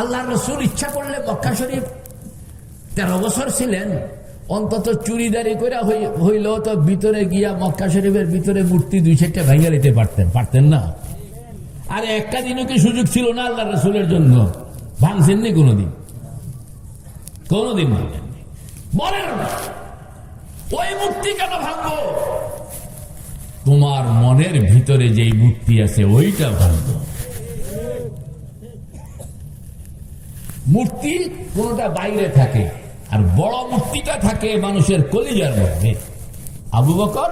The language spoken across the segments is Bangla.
আল্লাহ রসুল ইচ্ছা করলে মক্কা শরীফ 13 বছর ছিলেন, অন্তত চুরিদারি করে হইলেও তো ভিতরে গিয়া মক্কা শরীফের ভিতরে মূর্তি 2-4টা ভাঙা দিতে পারতেন না? আরে একটা দিনও কি সুযোগ ছিল না আল্লাহ রসুলের জন্য? ভাঙছেননি কোনোদিন? কোনোদিন ভাঙেননি। বলেন ওই মূর্তি কেন ভাঙবো? তোমার মনের ভিতরে যেই মূর্তি আছে ওইটা ভাঙবো। মূর্তি কোনটা বাইরে থাকে, আর বড় মূর্তিটা থাকে মানুষের কলিজার মধ্যে। আবু বকর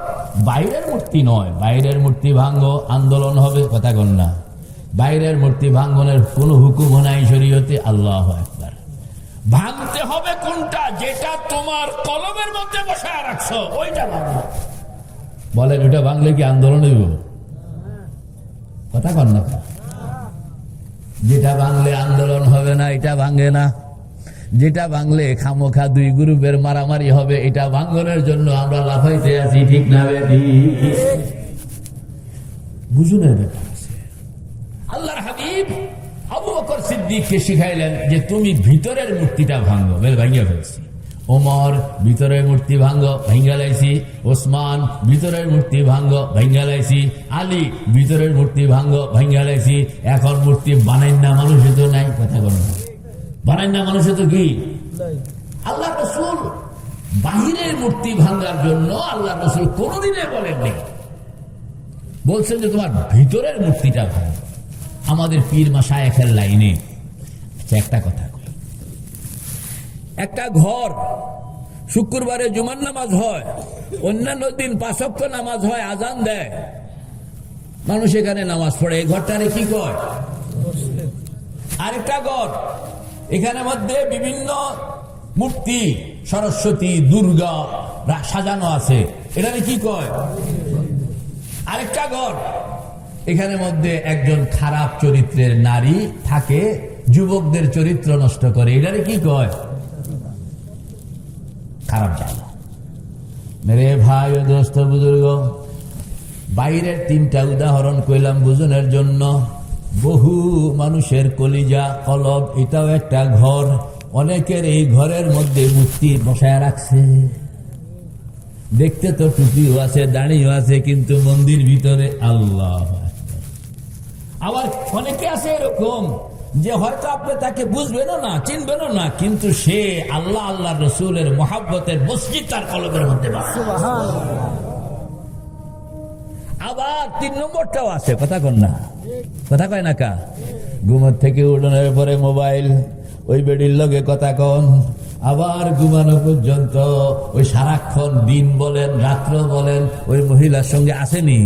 বাইরের মূর্তি নয়, বাইরের মূর্তি ভাঙ্গো আন্দোলন হবে, কথা কন না। বাইরের মূর্তি ভাঙ্গনের কোন হুকুম নাই শরীয়তে। আল্লাহু আকবার। ভাঙতে হবে কোনটা? যেটা তোমার কলমের মধ্যে বসায় রাখছো ওইটা ভাঙবো। বলেন ওটা ভাঙলে কি আন্দোলন হইব? কথা কন না। যেটা ভাঙলে আন্দোলন হবে না এটা ভাঙে না। যেটা ভাঙলে খামোখা 2 গ্রুপের মারামারি হবে, এটা ভাঙনের জন্য আমরা লাফাইতে আছি, ঠিক না? বুঝুনের ব্যাপার আছে। আল্লাহর হাবিব আবু বকর সিদ্দিককে শিখাইলেন যে তুমি ভিতরের মূর্তিটা ভাঙো। ভাঙিয়ে ফেলছি। ওমর ভিতরের মূর্তি ভাঙ্গো, ভাঙ্গা লাইছি। ওসমান ভিতরের মূর্তি ভাঙ্গো, ভাঙ্গা লাইছি। আলী ভিতরের মূর্তি ভাঙ্গো, ভাঙ্গা লাইছি। এখন মূর্তি বানাই না মানুষে তো নাই, কথা বলেন। বানাই না মানুষে তো কি? আল্লাহ রসুল বাহিরের মূর্তি ভাঙ্গার জন্য আল্লাহ রসুল কোনদিনে বলেননি, বলছেন যে তোমার ভিতরের মূর্তিটা ভাঙ্গো। আমাদের পীর মাশায়েখের লাইনে একটা কথা, একটা ঘর শুক্রবারে জুমার নামাজ হয়, অন্যান্য দিন 5 ওয়াক্ত নামাজ হয়, আজান দেয়, মানুষ এখানে নামাজ পড়ে। এই ঘরটারে কি কয়? আরেকটা ঘর, এখানে মধ্যে বিভিন্ন মূর্তি, সরস্বতী, দুর্গা সাজানো আছে, এটারে কি কয়? আরেকটা ঘর, এখানে মধ্যে একজন খারাপ চরিত্রের নারী থাকে, যুবকদের চরিত্র নষ্ট করে, এটারে কি কয়? খারাপ জায়গা। মেরে ভাই ও দোস্ত বুজুর্গ, বাইরের 3টা উদাহরণ কইলাম বুঝনের জন্য। বহু মানুষের কলিজা কলব, এটাও একটা ঘর। অনেকের এই ঘরের মধ্যে মূর্তি বসায় রাখছে। দেখতে তো টুপিও আছে, দাড়িও আছে, কিন্তু মন্দির ভিতরে আল্লাহ। আবার অনেকে আছে এরকম যে হয়তো আপনি তাকে বুঝবেনও না, চিনবেনও না, কিন্তু সে আল্লাহ আল্লাহ রসুলের মহাব্বতের মসজিদ তার কলবের মধ্যে। আবার 3 নম্বরটাও আছে, কথা কন না, কথা কয় না কা? ঘুমের থেকে উঠোনের পরে মোবাইল, ওই বেডির লগে কথা কন। আবার ঘুমানো পর্যন্ত ওই সারাক্ষণ, দিন বলেন রাত্র বলেন, ওই মহিলার সঙ্গে আসেনি।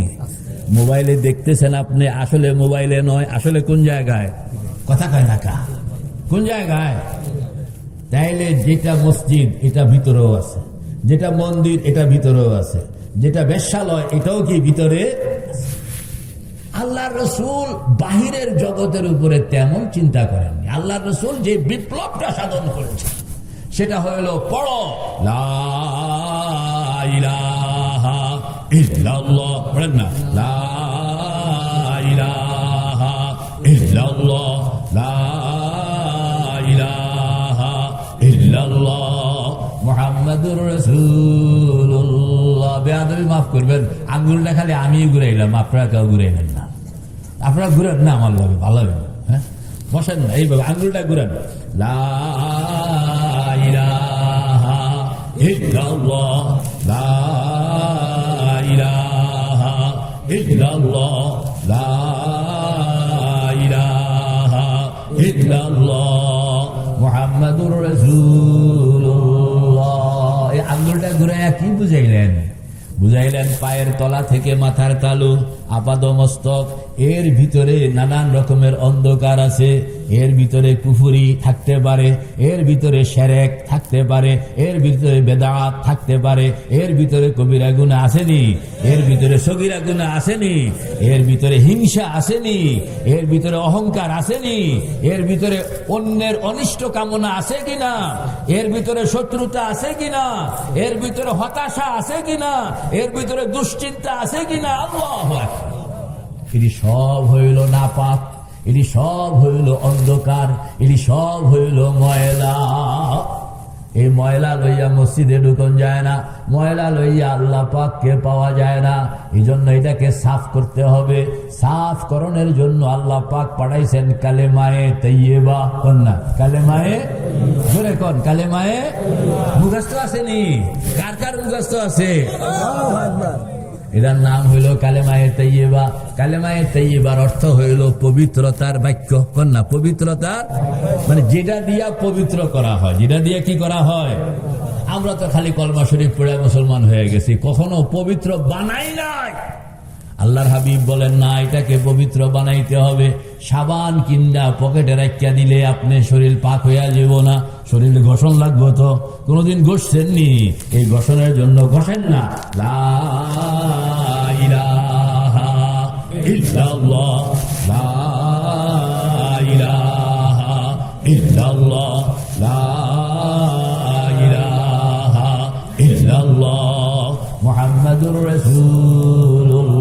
মোবাইলে দেখতেছেন আপনি, আসলে মোবাইলে নয়, আসলে কোন জায়গায়? কথা কয় না কা? কোন জায়গায়? তাইলে যেটা মসজিদ এটা ভিতরেও আছে, যেটা মন্দির এটা ভিতরেও আছে, যেটা বেশ্যালয় এটাও কি ভিতরে? আল্লাহ রসুল বাহিরের জগতের উপরে তেমন চিন্তা করেননি। আল্লাহ রসুল যে বিপ্লবটা সাধন করেছে সেটা হইল পড়ো লা ইলাহা ইল্লাল্লাহ, পড়েন না, লা ইলাহা ইল্লাল্লাহ, লা ইলাহা ইল্লাল্লাহ মুহাম্মাদুর রাসূলুল্লাহ। বেয়াদবি মাফ করবেন, আঙ্গুলটা খালি আমি ঘুরাইলাম, আপনারা কেউ ঘুরাইলেন না। আপনারা ঘুরেন না আমার লাগে, ভালো হবে। হ্যাঁ, বসেন না, এইভাবে আঙ্গুলটা ঘুরেন। লা ইলাহা ইল্লাল্লাহ, লা ইলাহা ইল্লাল্লাহ, লা ইলাহা ইল্লাল্লাহ মুহাম্মাদুর রাসূলুল্লাহ। এই আঙ্গুলটা ঘুরাইয়া কি বুঝাইলেন? বুঝাইলেন পায়ের তলা থেকে মাথার তালু, আপাদ মস্তক, এর ভিতরে নানান রকমের অন্ধকার আছে। এর ভিতরে কুফুরি থাকতে পারে, এর ভিতরে শিরক থাকতে পারে, এর ভিতরে বেদাত থাকতে পারে, এর ভিতরে কবিরা গুনাহ আসেনি, এর ভিতরে সগীরা গুনাহ আসেনি, এর ভিতরে হিংসা আসেনি, এর ভিতরে অহংকার আসেনি, এর ভিতরে অন্যের অনিষ্ট কামনা আছে কিনা, এর ভিতরে শত্রুতা আছে কিনা, এর ভিতরে হতাশা আছে কিনা, এর ভিতরে দুশ্চিন্তা আছে কিনা। আল্লাহু আকবার। এটি সব হইল নাপাক, এটি সব হইল অন্ধকার, এটি সব হইল ময়লা। এই ময়লা লইয়া মসজিদে ঢুকন যায় না, ময়লা লইয়া আল্লাহ পাককে পাওয়া যায় না। এই জন্য এটাকে সাফ করতে হবে। সাফ করণের জন্য আল্লাহ পাক পাঠাইছেন কালেমায়ে তাইয়্যিবা। কোন না কালেমায়ে, জোরে কোন কালেমায়ে। মুখস্থ আছে নি? কার কার মুখস্থ আছে? এটার নাম হইল কালেমায়ে তাইয়্যিবা। কালেমায়ে তাইয়্যিবার অর্থ হইল পবিত্রতার বাক্য। কোন না পবিত্রতার, মানে যেটা দিয়া পবিত্র করা হয়, যেটা দিয়ে কি করা হয়। আমরা তো খালি কলমা শরীফ পড়ে মুসলমান হয়ে গেছি, কখনো পবিত্র বানাই নাই। আল্লাহর হাবিব বলেন না, এটাকে পবিত্র বানাইতে হবে। সাবান কিন্দা পকেটে রাখিয়া দিলে আপনি শরীর পাক হইয়া যাব না, শরীর ঘষণ লাগবো। তো কোনদিন ঘষছেননি? এই ঘষণের জন্য ঘষেন না। লা ইলাহা ইল্লাল্লাহ, লা ইলাহা ইল্লাল্লাহ, লা ইলাহা ইল্লাল্লাহ মুহাম্মাদুর রাসূলুল্লাহ।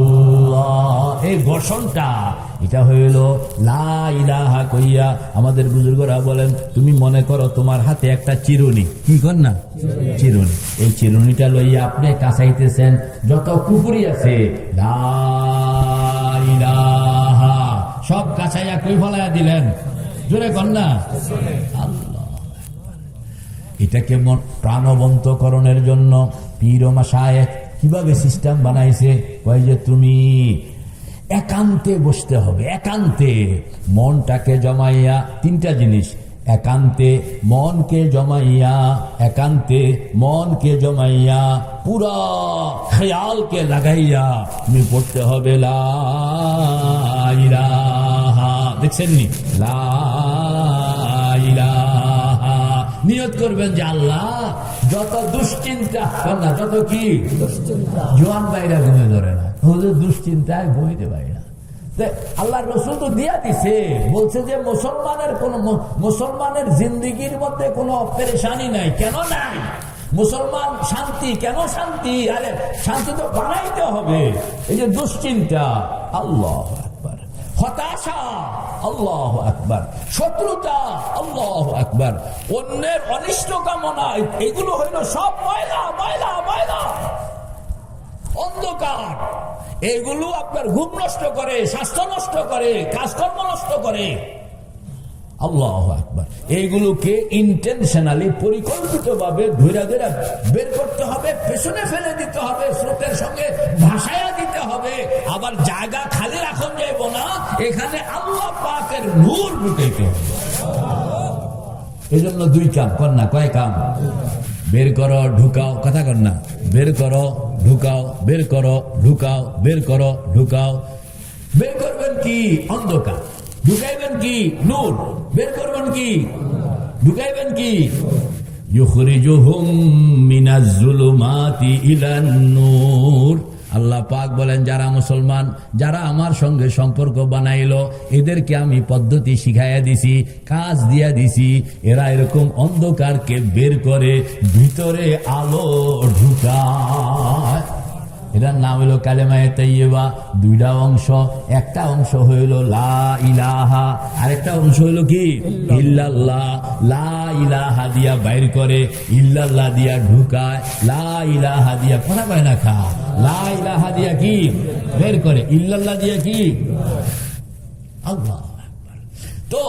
এই ঘোষণটা এটা হইল লা ইলাহা কইয়া। আমাদের বুজুর্গরা বলেন, তুমি মনে করো তোমার হাতে একটা চিরুনি, কি কর না চিরুনি, এই চিরুনিটা লইয়া আপনি কাছাইতেছেন যত কুকুরি আছে, লা ইলাহা সব কাছাইয়া কই ফলাইয়া দিলেন, জোরে কর না আল্লাহ। এটাকে প্রাণবন্তকরণের জন্য পীর ও মাশায়েখ কিভাবে সিস্টেম বানাইছে, কয় যে তুমি একান্তে বসতে হবে। একান্তে মনটাকে জমাইয়া, তিনটা জিনিস, একান্তে মনকে জমাইয়া, একান্তে মনকে জমাইয়া পুরা খেয়ালকে লাগাইয়া তুমি পড়তে হবে লা ইলাহা। দেখছেন নি? লা ইলাহা। নিয়ত করবেন যে আল্লাহ যত দুশ্চিন্তা, যত কি জোয়ান বাইরা ঘুমে ধরে না, দুশ্চিন্তায় ঘুমিতে পারি না। আল্লাহ রসুল তো দিয়া দিছে, বলছে যে মুসলমানের জিন্দিগির মধ্যে কোনো পেরেশানি নাই। কেন নাই? মুসলমান শান্তি, কেন শান্তি? আরে শান্তি তো বানাইতে হবে। এই যে দুশ্চিন্তা, আল্লাহ আকবার, হতাশা, আল্লাহ আকবার, শত্রুতা, আল্লাহ আকবার, অন্যের অনিষ্ট কামনা, এগুলো হইল সব ময়লা ময়লা ময়লা, অন্ধকার। এগুলো আপনার ঘুম নষ্ট করে, স্বাস্থ্য নষ্ট করে, কাজকর্ম নষ্ট করে। আল্লাহু আকবার। এইগুলোকে ইন্টেনশনালি, পরিকল্পিত ভাবে ধৈরা ধৈরা বের করতে হবে, পেছনে ফেলে দিতে হবে, স্রোতের সঙ্গে ভাসায়া দিতে হবে। আবার জায়গা খালি রাখুন যাইব না, এখানে আল্লাহ পাকের নূর ঢুকাইতে হবে। এই জন্য দুই কাম কর না, কয় কাম? বের করো, ঢুকাও, কথা কর না। বের করো, ঢুকাও, বের করো, ঢুকাও, বের করো, ঢুকাও। বের করবেন কি? অন্ধকার। ঢুকাইবেন কি? নূর। বের করবেন কি? ঢুকাইবেন কি? ইউখরিজুহুম মিনাজ যুলুমাতি ইলান নূর। আল্লাহ পাক বলেন, যারা মুসলমান, যারা আমার সঙ্গে সম্পর্ক বানাইলো, এদেরকে আমি পদ্ধতি শিখাইয়া দিছি, কাজ দিয়া দিছি। এরা এরকম অন্ধকারকে বের করে ভিতরে আলো ঢুকায়। এটার নাম হইল কালেমায়ে তাইয়্যিবা। দুইটা অংশ, একটা অংশ হইল লা ইলাহা, আরেকটা অংশ হইল কি? ইল্লাল্লাহ। লা ইলাহা দিয়া বাইর করে, ইল্লাল্লাহ দিয়া ঢুকায়। লা ইলাহা দিয়া কোনা পায় না খা, লা ইলাহা দিয়া কি বের করে, ইল্লাল্লাহ দিয়া কি আল্লাহ। তো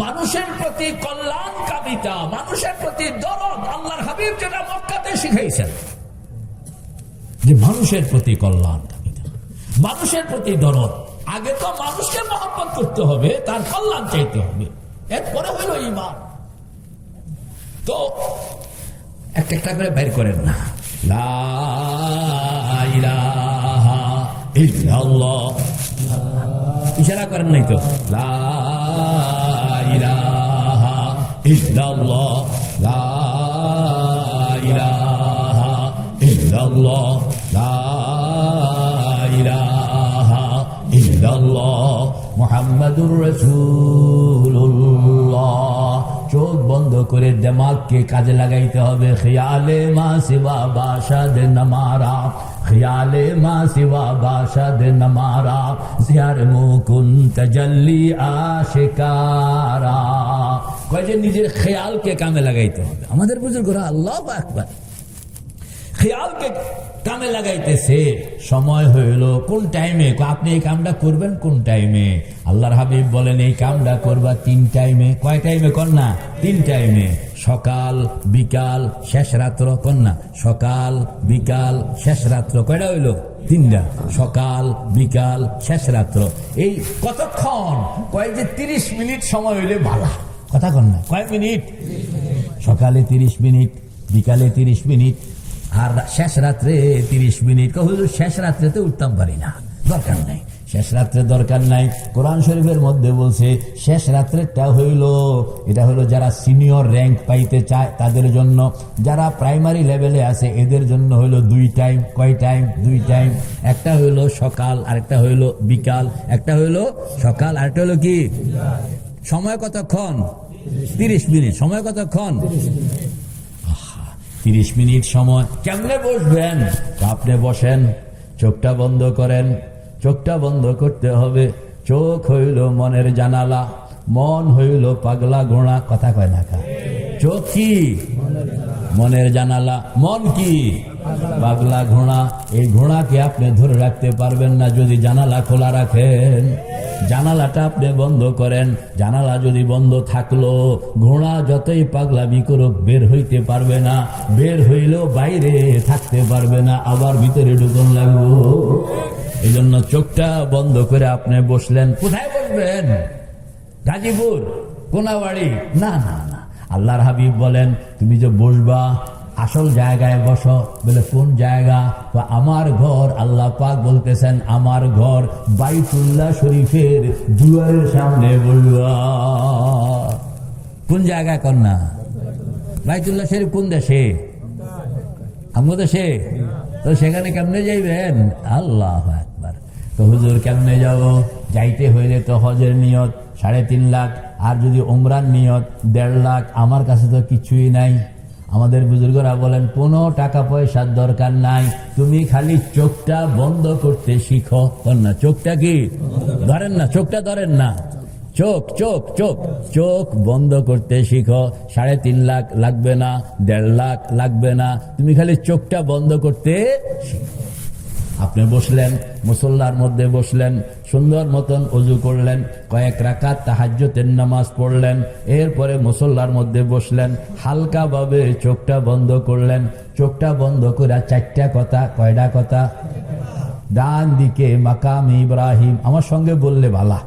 মানুষের প্রতি কল্যাণ কামিতা, মানুষের প্রতি দরদ আল্লাহর হাবিব যেটা মক্কাতে শিখাইছেন, যে মানুষের প্রতি কল্যাণ, মানুষের প্রতি দরদ। আগে তো মানুষকে মহব্বত করতে হবে, তার কল্যাণ চাইতে হবে, এরপরে হইল ঈমান। তো একটা করে বের করেন না, লা ইলাহা ইল্লাল্লাহ, ইশারা করেন নাই তো, লা ইলাহা ইল্লাল্লাহ, লা ইলাহা ইল্লাল্লাহ, লা ইলাহা ইল্লাল্লাহ মুহাম্মাদুর রাসূলুল্লাহ। চোখ বন্ধ করে দিমাগকে কাজে লাগাইতে হবে। খিয়ালে মা সিওয়া বাশাদ নামারা, খিয়ালে মা সিওয়া বাশাদ নামারা, জিয়ার মুকুন তাজাল্লি আশিকারা। কয় যে নিজের খেয়ালকে কামে লাগাইতে হবে। আমাদের বুজুর্গরা আল্লাহু আকবার খেয়ালকে কামে লাগাইতেছে। সময় হইল কোন টাইমে, আপনি এই কামটা করবেন কোন টাইমে? আল্লাহর হাবিব বলেন এই কামটা করবা 3 টাইমে। কয় টাইমে কন্যা? 3 টাইমে, সকাল বিকাল শেষ রাত্র। কন্যা সকাল বিকাল শেষ রাত্র। কয়টা হইল? 3টা। সকাল বিকাল শেষ রাত্র। এই কতক্ষণ? কয় যে 30 মিনিট সময় হইলে ভালো। কথা কন্যা কয় মিনিট? সকালে 30 মিনিট, বিকালে 30 মিনিট, আর শেষ রাত্রে 30 মিনিট। হুজুর শেষ রাত্রে তো উঠতাম পারি না, দরকার নাই, শেষ রাত্রে দরকার নাই। কোরআন শরীফের মধ্যে বলছে শেষ রাত্রেটা হইল, এটা হলো যারা সিনিয়র র্যাঙ্ক পাইতে চায় তাদের জন্য, যারা প্রাইমারি লেভেলে আছে এদের জন্য হইলো 2 টাইম। কয় টাইম? 2 টাইম। একটা হইলো সকাল, আরেকটা হইলো বিকাল। একটা হইলো সকাল, আরেকটা হইলো কি? সময় কতক্ষণ? 30 মিনিট। সময় কতক্ষণ? 30 মিনিট সময়। কেমনে বসবেন? আপনি বসেন, চোখটা বন্ধ করেন। চোখটা বন্ধ করতে হবে। চোখ হইল মনের জানালা, মন হইল পাগলা ঘোড়া। কথা কয় না কা? চোখ কি? মনের জানালা। মন কি? পাগলা ঘোড়া। এই ঘোড়াকে আপনি ধরে রাখতে পারবেন না যদি জানালা খোলা রাখেন। জানালাটা আপনি বন্ধ করেন। জানালা যদি বন্ধ থাকলো, ঘোড়া যতই পাগলামি করুক বের হইতে পারবে না। বের হইলেও বাইরে থাকতে পারবে না, আবার ভিতরে ঢুকন লাগবো। এই জন্য চোখটা বন্ধ করে আপনি বসলেন। কোথায় বসবেন? গাজীপুর, কোনাবাড়ি? না না না, আল্লাহর হাবিব বলেন তুমি যে বসবা আসল জায়গায় বসো। বলে কোন জায়গা? আমার ঘর। আল্লাহ পাক বলতেছেন আমার ঘর বাইতুল্লাহ শরীফের দুয়ারের সামনে বসবা। কোন জায়গায়? কন্যা বাইতুল্লাহ শরীফ কোন দেশে? আমাদের দেশে। তো সেখানে কেমনে যাইবেন? আল্লাহু আকবার। তো হুজুর কেমনে যাব? যাইতে হইলে তো হজের নিয়ত 3.5 লাখ, আর যদি উমরার নিয়ত 1.5 লাখ। আমার কাছে তো কিছুই নাই। আমাদের বুজুর্গরা বলেন কোনো টাকা পয়সার দরকার নাই, তুমি খালি চোখটা বন্ধ করতে শিখো। না চোখটা কি ধরেন না, চোখটা ধরেন না, চোখ চোখ চোখ চোখ বন্ধ করতে শিখো। 3.5 লাখ লাগবে না, 1.5 লাখ লাগবে না, তুমি খালি চোখটা বন্ধ করতে শিখো। আপনি বসলেন, মুসল্লার মধ্যে বসলেন, সুন্দর মতন অজু করলেন, কয়েক রাকাত তাহাজ্জুদের নামাজ পড়লেন, এরপরে মুসল্লার মধ্যে বসলেন, হালকা ভাবে চোখটা বন্ধ করলেন। চোখটা বন্ধ করে 4টা কথা। কয়টা কথা? ডান দিকে মাকাম ইব্রাহিম, আমার সঙ্গে বললে ভালা।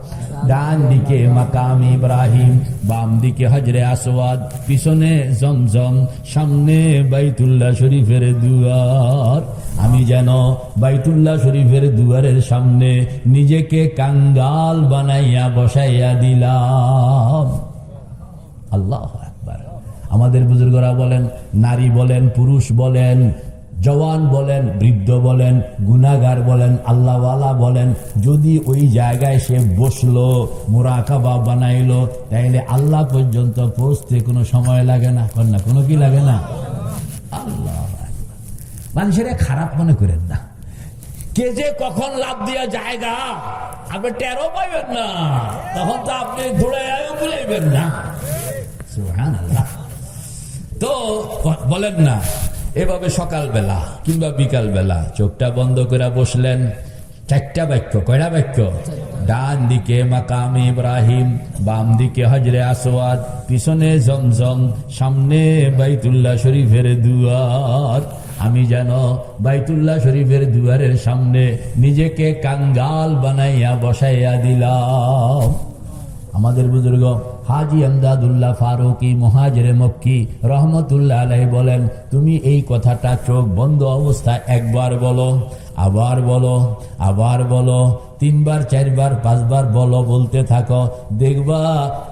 ডান দিকে মাকাম ইব্রাহিম, বাম দিকে হজরে আসওয়াদ, পিছনে জমজম, সামনে বাইতুল্লাহ শরীফের দুয়ার। আমি যেন বাইতুল্লাহ শরীফের দুয়ারের সামনে নিজেকে কাঙ্গাল বানাইয়া বসাইয়া দিলাম। আল্লাহু আকবার। আমাদের বুজুর্গরা বলেন, নারী বলেন, পুরুষ বলেন, জওয়ান বলেন, বৃদ্ধ বলেন, গুনাহগার বলেন, আল্লাহওয়ালা বলেন, যদি ওই জায়গায় সে বসলো, মুরাকাবা বানাইলো, তাইলে আল্লাহ পর্যন্ত পৌঁছতে কোনো সময় লাগে না। কন্যা কোনো কি লাগে না? আল্লাহ মানুষেরা খারাপ মনে করেন না। কে যে কখন লাভ দিয়া জায়গা আপনি টেরও পাইবেন না, তখন তো আপনি দৌড়াইও বলাইবেন না। সুবহানাল্লাহ। তো বলেন না, এভাবে সকালবেলা কিংবা বিকাল বেলা চোখটা বন্ধ করে বসলেন। 4টা বাক্য। কয়টা বাক্য? ডান দিকে মাকাম ইব্রাহিম, বাম দিকে হজরে আসওয়াদ, পিছনে জমজম, সামনে বাইতুল্লাহ শরীফের দুয়ার। আমি যেন বাইতুল্লাহ শরীফের দুয়ারের সামনে নিজেকে কাঙ্গাল বানাইয়া বসাইয়া দিলাম। আমাদের বুজুর্গ হাজী আমদাদুল্লাহ ফারুকি মুহাজিরে মক্কি রহমতুল্লাহ আলাইহি বলেন, তুমি এই কথাটা চোখ বন্ধ অবস্থায় একবার বলো, আবার বলো, আবার বলো, 3 বার 4 বার 5 বার বলো, বলতে থাকো, দেখবা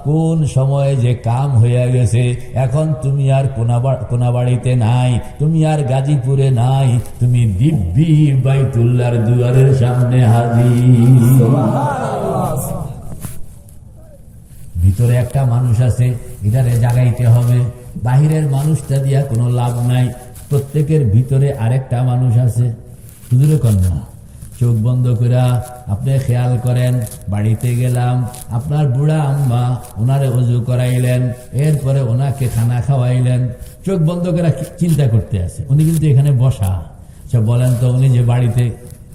কোন সময়ে যে কাম হয়ে গেছে। এখন তুমি আর কোনাবাড়িতে নাই, তুমি আর গাজীপুরে নাই, তুমি দিব্যি বাইতুল্লাহর দুয়ারের সামনে হাজির। ভিতরে একটা মানুষ আছে, এটারে জাগাইতে হবে। বাহিরের মানুষটা দিয়া কোনো লাভ নাই, প্রত্যেকের ভিতরে আরেকটা মানুষ আছে। হুজুরে কন্যা চোখ বন্ধ করে আপনি খেয়াল করেন, বাড়িতে গেলাম, আপনার বুড়া আম্মা ওনারে ওযু করাইলেন, এরপরে ওনাকে খানা খাওয়াইলেন, চোখ বন্ধ করে চিন্তা করতে আছে। উনি কিন্তু এখানে বসা। আচ্ছা বলেন তো, উনি যে বাড়িতে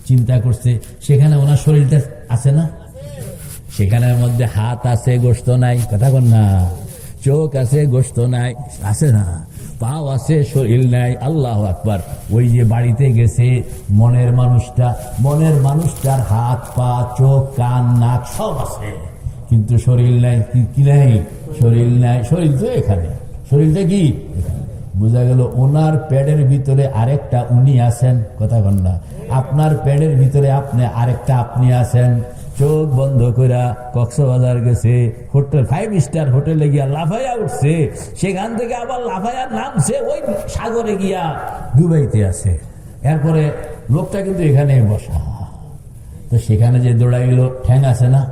চিন্তা করছে সেখানে ওনার শরীরটা আছে না? সেখানের মধ্যে হাত আছে, গোশত নাই। কথা বল না। চোখ আছে, গোশত নাই, আছে না? পাও আছে, শরীর নাই। আল্লাহু আকবার। ওই যে বাড়িতে গেছে মনের মানুষটার হাত, পা, চোখ, কান, নাক সব আছে, কিন্তু শরীর নাই। কি নাই? শরীর নাই। শরীর তো এখানে, শরীরটা কি বোঝা গেল? ওনার পেটের ভিতরে আরেকটা উনি আছেন। কথা বল না। আপনার পেটের ভিতরে আরেকটা আপনি আছেন। চোখ বন্ধ করে কক্সবাজার গেছে, হোটেল 5 স্টার হোটেলে গিয়া লাফাইয়া উঠছে, সেখান থেকে আবার লাফাইয়া নামছে, ওই সাগরে গিয়া ডুবাইতে আছে। এরপরে লোকটা কিন্তু এখানে বসা। তো সেখানে যে দৌড়াইলো ঠ্যাং আছে না,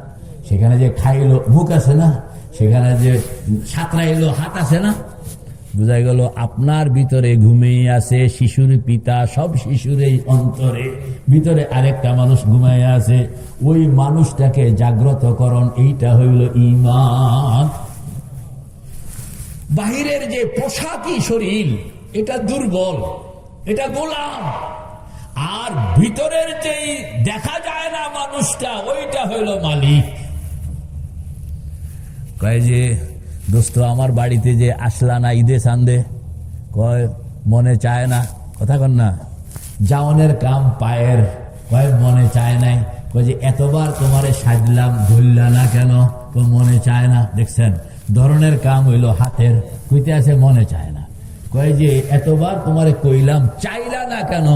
সেখানে যে খাইলো মুখ আছে না, সেখানে যে সাঁতরাইলো হাত আছে না। বোঝা গেল আপনার ভিতরে ঘুমিয়ে আছে শিশুর পিতা, সব শিশুর এই অন্তরে ভিতরে আরেকটা মানুষ ঘুমাইয়া আছে। ওই মানুষটাকে জাগ্রত করণ, এইটা হইল ঈমান। বাহিরের যে পোশাকি শরীর এটা দুর্বল, এটা গোলাম, আর ভিতরের যেই দেখা যায় না মানুষটা, ওইটা হইল মালিক। কয় যে দোস্ত আমার বাড়িতে যে আসলা না ঈদে চান্দে, কয় মনে চায় না। কথা কন না। জাওনের কাম পায়ের, কয় মনে চায় নাই। কয় যে এতবার তোমারে সাজলাম, ধরলা না কেন? মনে চায় না। দেখছেন, ধরনের কাম হইল হাতের, কইতে আছে মনে চায় না। কয় যে এতবার তোমারে কইলাম, চাইলা না কেন?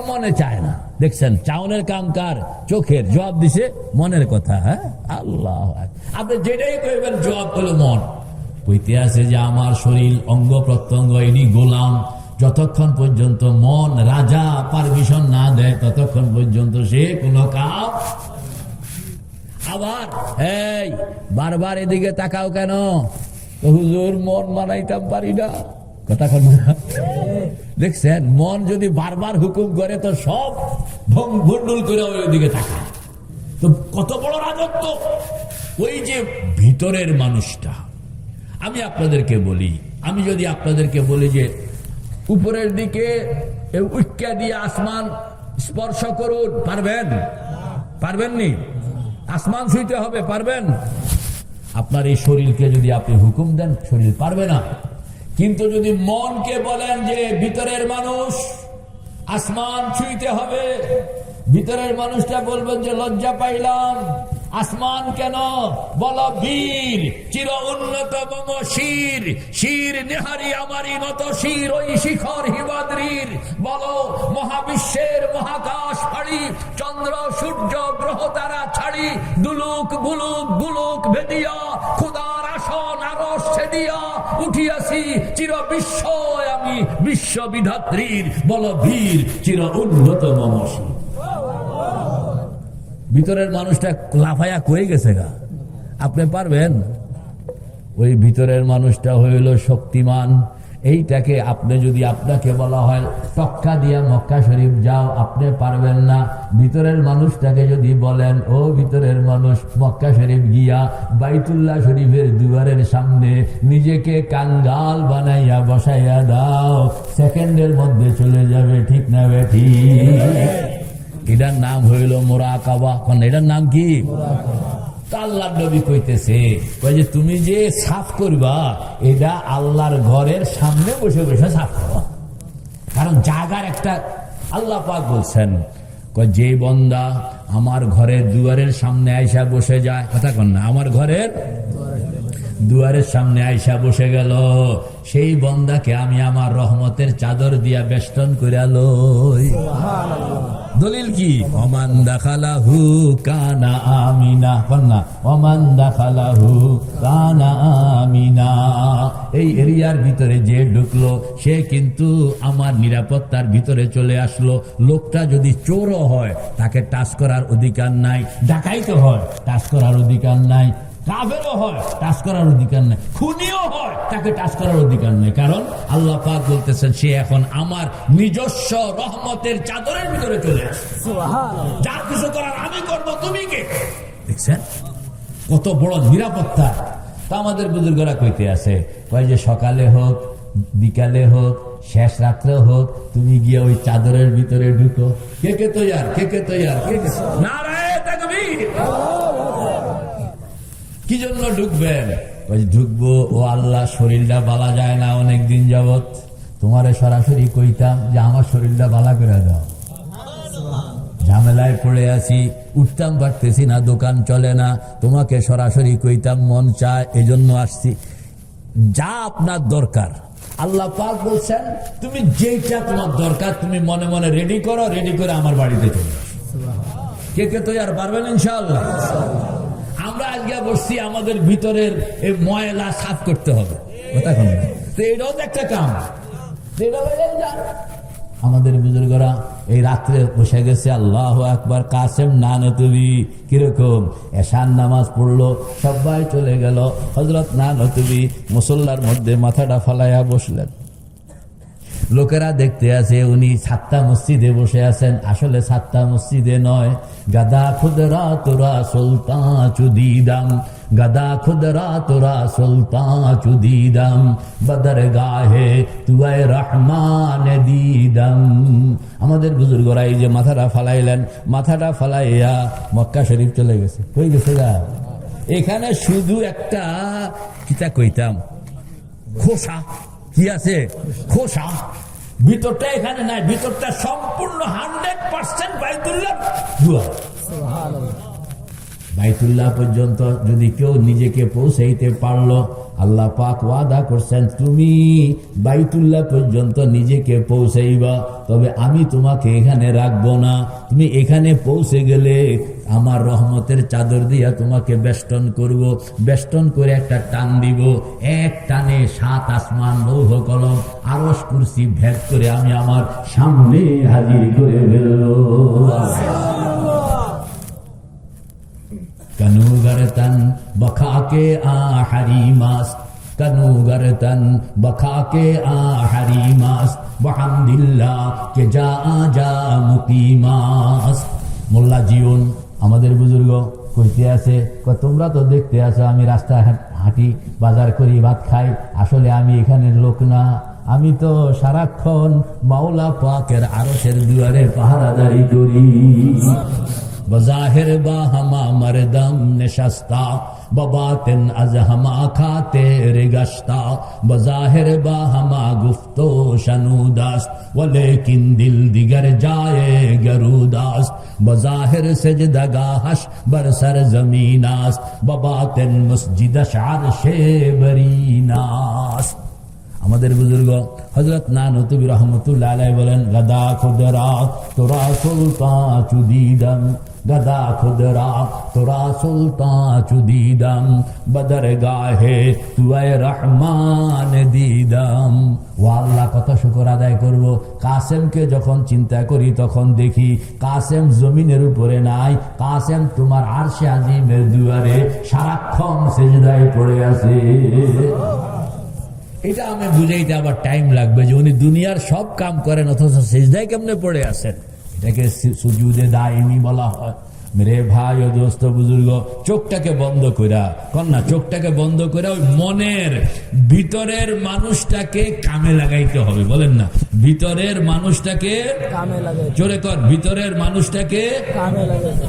মনে চায় না। দেখছেন, চাউনের কাম কার? চোখের। জবাব দিছে মনের কথা। হ্যাঁ, আল্লাহ। আপনি যেটাই কইবেন জবাব হলো মন। কইতে আছে যে আমার শরীর, অঙ্গ প্রত্যঙ্গ এটি গোলাম, যতক্ষণ পর্যন্ত মন রাজা পারমিশন না দেয় ততক্ষণ পর্যন্ত সে কোনো কাজ। আবার এই বারবার এদিকে তাকাও কেন? হুজুর মন মানাইতাম পারি না। কথা কন না। দেখছেন, মন যদি বারবার হুকুম করে তো সব ভণ্ডুল করে ওইদিকে তাকায়। তো কত বড় রাজত্ব! ওই যে ভিতরের মানুষটা। আমি আপনাদেরকে বলি, আমি যদি আপনাদেরকে বলি যে উপরের দিকে উইক্কা দিয়ে আসমান স্পর্শ করুন, পারবেন? পারবেননি? আসমান ছুঁইতে হবে, পারবেন? আপনার এই শরীরকে যদি আপনি হুকুম দেন, শরীর পারবে না। কিন্তু যদি মনকে বলেন যে ভিতরের মানুষ, আসমান ছুঁইতে হবে, ভিতরের মানুষটা বলবেন যে লজ্জা পাইলাম, আসমান কেন? বল বীর, চির উন্নত মম শির, শির নেহারি আমারই মত শির, ওই শিখর হিমাদ্রির। বলো মহাবিশ্বের মহাকাশ ফাড়ি, চন্দ্র সূর্য গ্রহ তারা ছাড়ি, দুলুক বুলুক বুলুক ভেদিয়া, খুদার আসন আরশ ছেদিয়া, উঠিয়াছি চির বিশ্ব আমি বিশ্ববিধাত্রীর। বল বীর, চির উন্নত মম শির। ভিতরের মানুষটা লাফায়া কয়ে গেছে গা। আপনি পারবেন? ওই ভিতরের মানুষটা হইল শক্তিমান। এইটাকে আপনি যদি আপনাকে বলা হয় টক্কা দিয়া মক্কা শরীফ যাও, আপনি পারবেন না। ভিতরের মানুষটাকে যদি বলেন ও ভিতরের মানুষ মক্কা শরীফ গিয়া বাইতুল্লাহ শরীফের দুয়ারের সামনে নিজেকে কাঙ্গাল বানাইয়া বসাইয়া দাও, সেকেন্ডের মধ্যে চলে যাবে। ঠিক না বেঠি? এটার নাম হইল মুরাকাবা। এটার নাম কি? আল্লাহর নবী কইতেছে, কই যে তুমি যে সাফ করবা, এটা আল্লাহর ঘরের সামনে বসে বসে সাফ করবা। কারণ জায়গার একটা, আল্লাহ পাক বলছেন যে বন্দা আমার ঘরের দুয়ারের সামনে আইসা বসে যায়। কথা কন না। আমার ঘরের দুয়ারের সামনে আইসা বসে গেল, সেই বন্দাকে আমি আমার রহমতের চাদর দিয়া বেষ্টন করে লই। দলিল কি? ওমান দাখালাহু কানা আমিনা। কন্যা ওমান দাখালাহু কানা আমিনা। এই এরিয়ার ভিতরে যে ঢুকলো সে কিন্তু আমার নিরাপত্তার ভিতরে চলে আসলো। লোকটা যদি চোরও হয় তাকে টাচ করার অধিকার নাই, ডাকাইতে হয় টাচ করার অধিকার নাই। কাফেরও হয়, টাচ করার অধিকার নেই। খুনিও হয়, তাকে টাচ করার অধিকার নেই। কারণ আল্লাহ পাক বলতেছেন, সে এখন আমার নিজস্ব রহমতের চাদরের ভিতরে চলে আসে। যা কিছু করার আমি করবো, তুমি কে? দেখছেন কত বড় নিরাপত্তা। তা আমাদের বুজুর্গরা কইতে আছে, কয় যে সকালে হোক, বিকালে হোক, শেষ রাত্রে হোক, তুমি গিয়ে ওই চাদরের ভিতরে ঢুকো। কে কে তৈয়ার? কে কে তৈয়ার? কে কে? নারায়ে তাকবীর। কি জন্য ঢুকবেন? ঢুকবো, ও আল্লাহ শরীরটা বালা যায় না অনেকদিন যাবত, তোমারে সরাসরি কইতাম যে আমার শরীরটা বালা করে দাও, ঝামেলায় পড়ে আছি, উঠতাম পারতেছি না, দোকান চলে না, তোমাকে সরাসরি কইতাম, মন চায়, এজন্য আসছি। যা আপনার দরকার আল্লাহ পাক বলছেন, তুমি যেটা তোমার দরকার তুমি মনে মনে রেডি করো, রেডি করে আমার বাড়িতে চলে আসো। কে কে তো আর পারবেন ইনশাআল্লাহ। আমরা আজকে বসছি, আমাদের ভিতরের এই ময়লা সাফ করতে হবে, কথা কোন? তো এটাও তো একটা কাম। আমাদের বুজুর্গরা এই রাত্রে বসে গেছে, আল্লাহু আকবার, কাসেম নানতুবি কিরকম এশার নামাজ পড়লো, সবাই চলে গেল, হযরত নানতুবি মুসল্লার মধ্যে মাথাটা ফালাইয়া বসলেন। লোকেরা দেখতে আছে উনি সাতটা মসজিদে বসে আছেন, আসলে সাতটা মসজিদে নয়। গাদা খুদরা তোরা সুলতান চুদিদাম, গাদা খুদরা তোরা সুলতান চুদিদাম, বদর গাহে তুয়ায় রহমান দিদাম। আমাদের বুজুর্গরা এই যে মাথাটা ফালাইলেন, মাথাটা ফালাইয়া মক্কা শরীফ চলে গেছে। কই গেছে গা? এখানে শুধু একটা কিতা কইতাম, খোসা কি আছে, খোসা, ভিতরটা এখানে নাই। ভিতরটা সম্পূর্ণ 100% বাইতুল্লাহ দুয়ার। বাইতুল্লাহ পর্যন্ত যদি কেউ নিজেকে পৌঁছাইতে পারলো, আল্লাহ পাক ওয়াদা করছেন, তুমি বাইতুল্লাহ পর্যন্ত নিজেকে পৌঁছাইবা, তবে আমি তোমাকে এখানে রাখবো না। তুমি এখানে পৌঁছে গেলে আমার রহমতের চাদর দিয়া তোমাকে বেষ্টন করব, বেষ্টন করে একটা টান দিব, এক টানে 7 আসমান, লৌহ কলম, আরশ কুরসি ভেদ করে আমি আমার সামনে হাজির করে ফেলবো। कनूगरतन बखा के आहरी मास, कनूगरतन बखा के आहरी मास, वहमदिल्लाह के जा जा मुकीमास। মোল্লা জিউন আমাদের বুজুর্গ কইতে আছে, তোমরা তো দেখতে আছো আমি রাস্তা হাঁটি, বাজার করি, ভাত খাই, আসলে আমি এখানের লোক না, আমি তো সারাক্ষণ মাওলা পাকের আরশের দুয়ারে পাহারাদারি করি। बज़ाहिर बा हमा मरदम निशस्ता, बबातिन अज हमा खाते रिगश्ता, बज़ाहिर बा हमा गुफ्तो शनूदास्त, वलेकिन दिल दिगर जाए गरूदास्त, बज़ाहिर सजदगाहश बरसर जमीनास्त, बबातिन मस्जिदश अर्शे बरीनास्त। আমাদের বুজুর্গ হযরত নানতুবি রহমতুল্লাহ আলাইহি বলেন, গাদা খুদরা তোরা সুলতান চুদিদাম, গাদা খুদরা তোরা সুলতান চুদিদাম, বদর গাহে তুয়ায় রহমান দিদাম। ও আল্লাহ, কত শুকর আদায় করব। কাসেমকে যখন চিন্তা করি তখন দেখি কাসেম জমিনের উপরে নাই, কাসেম তোমার আরশে আজিমের দুয়ারে সারাক্ষণ সিজদায় পড়ে আছে। এটা আমি বুঝাইতে আবার টাইম লাগবে যে উনি দুনিয়ার সব কাম করেন অথচ সিজদায় কেমনে পড়ে আছেন। এটাকে সুজুদে দাইমি বলা হয়। মেরে ভাই ও দোস্ত বুজুর্গ, চোখটাকে বন্ধ কইরা কন্যা, চোখটাকে বন্ধ করে ওই মনের ভিতরের মানুষটাকে কামে লাগাইতে হবে। বলেন না, ভিতরের মানুষটাকে কামে লাগাইতে, জোরে কর, ভিতরের মানুষটাকে কামে লাগাইতে।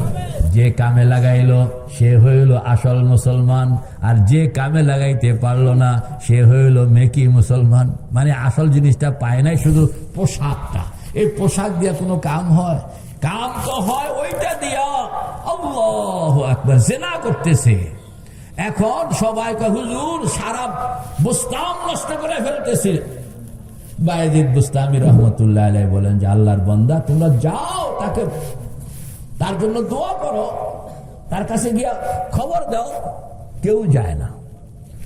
যে কামে লাগাইলো সে হইল আসল মুসলমান, আর যে কামে লাগাইতে পারলো না সে হইল মেকি মুসলমান। মানে আসল জিনিসটা পায় নাই, শুধু পোশাকটা। এই পোশাক দিয়া কোনো কাম হয়? কাম তো হয় ওইটা দিয়া। আল্লাহু আকবার, জিনা করতেছে এখন সবাই, হুজুর সারা বুস্তাম নষ্ট করে ফেলতেছে। বায়েজিদ বুস্তামি রহমতুল্লাহ আলাইহি বলেন যে আল্লাহর বান্দা, তোমরা যাও, তাকে তার জন্য দোয়া করো, তার কাছে গিয়া খবর দাও। কেউ যায় না।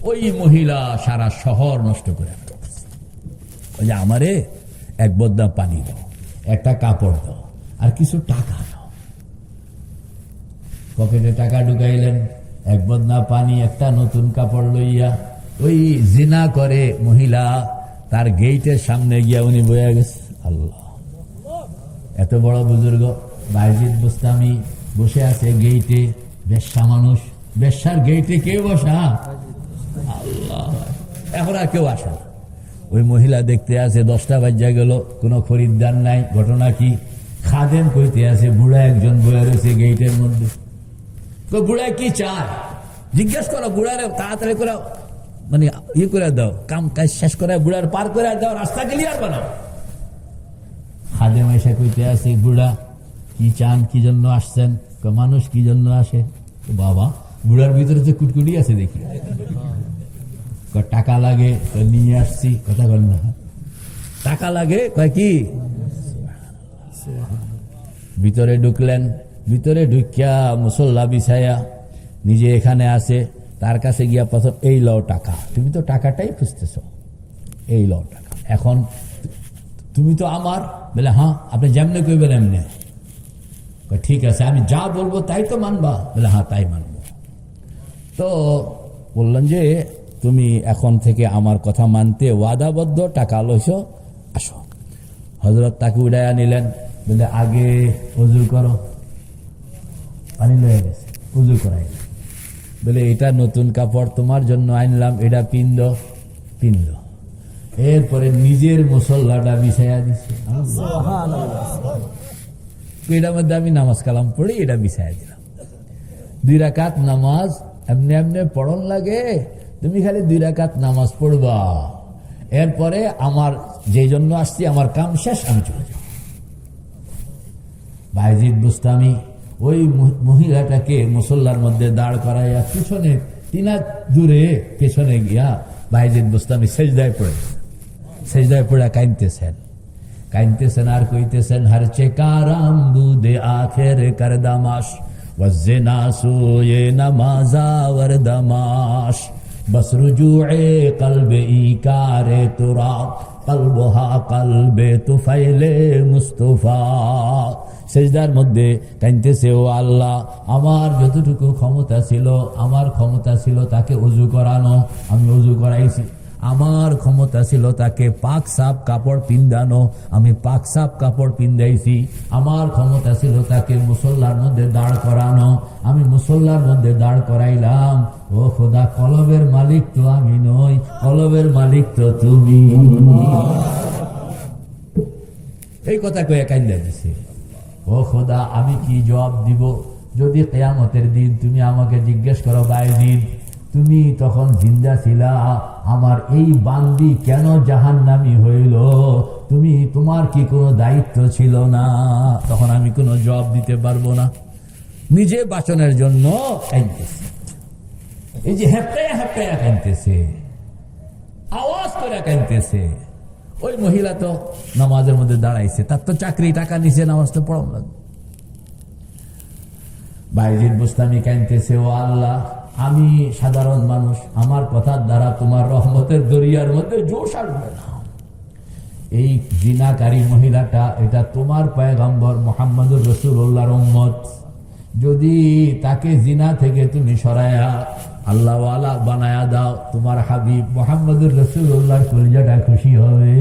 ওই মহিলা সারা শহর নষ্ট করে ওই যে আমারে এক বদনা পানি দাও, একটা কাপড় দাও, আর কিছু টাকা দাও। পকেটে টাকা ঢুকাইলেন, এক বদনা পানি, একটা নতুন কাপড় লইয়া ওই জিনা করে মহিলা তার গেইটের সামনে গিয়া উনি বইয়া গেছে। আল্লাহ, এত বড় বুজুর্গ বায়েজিদ বুস্তামি বসে আছে গেইটে, বেশ্যা মানুষ, বেশ্যার গেইটে কে বসা? আল্লাহ, এখন আর কেউ আসে না। ওই মহিলা দেখতে আছে 10টা বাজা গেল, কোনো খরিদ্দার নাই। ঘটনা কি? খাদেম কইতে আছে, বুড়া একজন বয়ে রয়েছে গেইটের মধ্যে। বুড়া কি চায় জিজ্ঞেস করো, বুড়ারে তাড়াতাড়ি করে মানে ইয়ে করে দাও, কাম কাজ শেষ করে বুড়ার পার করে দাও, রাস্তা ক্লিয়ার বানাও। খাদেম এসে কইতে আছে, বুড়া কি চান, কি জন্য আসছেন? মানুষ কি জন্য আসে? বাবা, বুড়ার ভিতরে যে কুটকুটি আছে দেখি। টাকা লাগে, নিয়ে আসছি। কথা বল না, টাকা লাগে কয় কি? ভিতরে ঢুকলেন, ভিতরে ঢুকিয়া মুসল্লা বিছায়া নিজে এখানে আছে, তার কাছে গিয়া প্রথম এই লও টাকা, তুমি তো টাকাটাই খুঁজতেছ, এই লও টাকা, এখন তুমি তো আমার। বলে হ্যাঁ, আপনি যেমনে কইবেন এমনি। ঠিক আছে, আমি যা বলবো তাই তো মানবা? বলে হ্যাঁ, তাই মানবো। তো বললেন যে তুমি এখন থেকে আমার কথা মানতে ওয়াদাবদ্ধ, টাকা লইছ, আসো। হযরত তাকে উড়াইয়া নিলেন, বলে আগে ওযু করো। পানি লয়ে গেছে, ওযু করাই। বলে এটা নতুন কাপড় তোমার জন্য আনলাম, এটা পিন্দ। এরপরে নিজের মুসল্লাটা বিছাইয়া দিছে। এটার মধ্যে আমি নামাজ কালাম পড়ি, এটা বিছাইয়া দিলাম। 2 রাকাত নামাজ এমনি এমনি পড়ন লাগে, তুমি খালি 2 রাকাত নামাজ পড়বা। এরপরে আমার যে জন্য আসছি, আমার কাম শেষ, আমি চলে যাব। বায়েজিদ বুস্তামি ওই মহিলাটাকে মুসল্লার মধ্যে দাঁড় করাইয়া পিছনে 3 হাত দূরে পেছনে গিয়া বায়েজিদ বুস্তামি সেজদায় পড়ে কাইনতেছেন আর কইতেছেন, হর চেকারাম বুদে আখের করদামাস ওয়াজ্জিনা সুয়ে নামাজা ওয়ারদামাস বস রুজুয়ে কলবে ইকারে তুরা কলবহা কলবে তুফাইলে মুস্তাফা। সেজদার মধ্যে কাইনতেছে, ও আল্লাহ, আমার যতটুকু ক্ষমতা ছিল তাকে ওযু করানো, আমি ওযু করাইছি। আমার ক্ষমতা ছিল তাকে পাক সাপ কাপড় পিন্দানো, আমি পাক সাপ কাপড় পিন্দাইছি। আমার ক্ষমতা ছিল তাকে মুসল্লার মধ্যে দাঁড় করানো, আমি মুসল্লার মধ্যে দাঁড় করাইলাম। ও খোদা, কলবের মালিক তো আমি নই, কলবের মালিক তো তুমি। এই কথা কয়ে কাইন্দা দিছে। ও খোদা, আমি কি জবাব দিব যদি কিয়ামতের দিন তুমি আমাকে জিজ্ঞেস করো, বায়েজিদ তুমি তখন জিন্দা ছিলা, আমার এই বান্দি কেন জাহান্নামী হইল, তোমার কি কোনো দায়িত্ব ছিল না? তখন আমি কোনো জবাব দিতে পারবো না। নিজে বাঁচনের জন্য কাঁদতেছে, এই যে হেপটাইয়া কাঁদতেছে, আওয়াজ করে কাঁদতেছে। ওই মহিলা তো নামাজের মধ্যে দাঁড়াইছে, তার তো চাকরি, টাকা নিচে, নামাজ তো পড়ানো লাগবে। বায়েজিদ বুস্তামি কাঁদতেছে, ও আল্লাহ, আমি সাধারণ মানুষ, আমার কথার দ্বারা তোমার রহমতের দরিয়ার মধ্যে জোশ আসবে না। এই জিনাকারী মহিলাটা, এটা তোমার পয়গম্বর মুহাম্মদুর রাসূলুল্লাহর উম্মত। যদি তাকে জিনা থেকে তুমি সরায়া আল্লাহওয়ালা বানায়া দাও, তোমার হাবিব মুহাম্মদুর রাসূলুল্লাহর কলিজাটা খুশি হবে।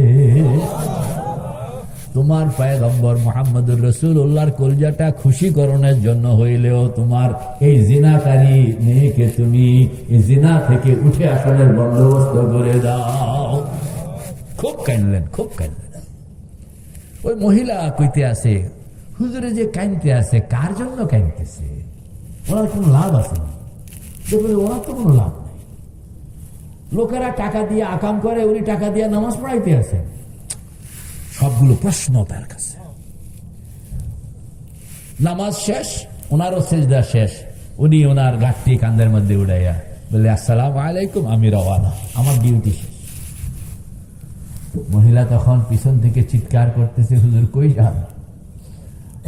তোমার পয়গম্বর মুহাম্মদুর রাসূলুল্লাহর কলিজাটা খুশি করণের জন্য হইলেও তোমার এই জিনাকারী মেয়েকে তুমি এই জিনা থেকে উঠে আসার বন্দোবস্ত করে দাও। খুব কাঁদলেন। ওই মহিলা কইতে আছে, হুজুরে যে কাঁদতে আছে, কার জন্য কাঁদতেছে? ওনার কোনো লাভ আছে না? ওনার তো কোনো লাভ নেই। লোকেরা টাকা দিয়ে আকাম করে, উনি টাকা দিয়ে নামাজ পড়াইতে আছেন। সবগুলো প্রশ্ন তার কাছে। নামাজ শেষ, ওনারও সেজদা শেষ, উনি ওনার গাঠটি কান্দের মধ্যে উড়াইয়া বলে, আসসালামু আলাইকুম, আমি রওয়ানা, আমার ডিউটি শেষ। মহিলা তখন পিছন থেকে চিৎকার করতেছে, হুজুর কই যান?